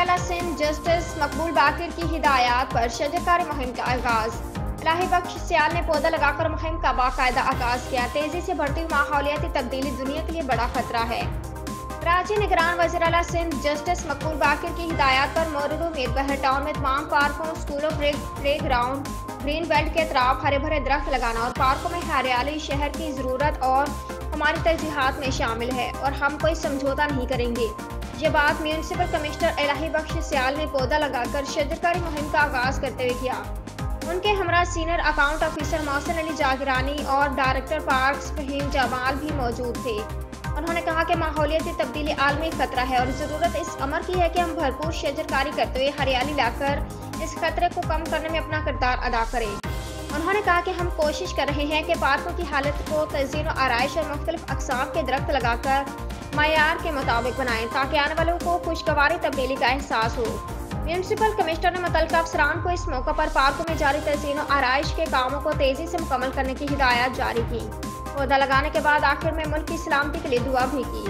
वज़ीर-ए-आला Sindh justice मकबूल बाकिर की हिदायत पर शजरकारी मुहिम का आगाज। इलाही बख्श सियाल ने पौधा लगाकर मुहिम का बाकायदा आगाज किया। तेजी से बढ़ती हुई माहौलियाती तब्दीली दुनिया के लिए बड़ा खतरा है। कराची निगरान वज़ीर-ए-आला सिंध जस्टिस मकबूल बाकिर की हिदायत पर मोरडू मीरबहर टाउन में तमाम पार्कों, स्कूलों, प्ले ग्राउंड, ग्रीन बेल्ट के अतराफ हरे भरे दरख्त लगाना और पार्कों में हरियाली शहर की ज़रूरत और हमारी तरजीहात में शामिल है और हम कोई समझौता नहीं करेंगे। ये बात म्यूनसिपल कमिश्नर इलाही बख्श सियाल ने पौधा लगाकर शजरकारी मुहिम का आगाज करते हुए किया। उनके हमरा senior account officer Mohsin Ali Jagrani और डायरेक्टर पार्क्स फहीम जमाल भी मौजूद थे। उन्होंने कहा कि माहौलियाती तब्दीली आलमी खतरा है और ज़रूरत इस अमर की है कि हम भरपूर शजरकारी करते हुए हरियाली लाकर इस खतरे को कम करने में अपना किरदार अदा करें। उन्होंने कहा कि हम कोशिश कर रहे हैं कि पार्कों की हालत को तज़ीन और आराइश और मुख्तलिफ अक़साम के दरख्त लगाकर मयार के मुताबिक बनाएं ताकि आने वालों को खुशगवारी तब्दीली का एहसास हो। म्यूनसिपल कमिश्नर ने मुतल्लिका अफसरान को इस मौके पर पार्कों में जारी तज़ीन और आराइश के कामों को तेज़ी से मुकम्मल करने की हिदायत जारी की। पौधा लगाने के बाद आखिर में मुल्क की सलामती के लिए दुआ भी की।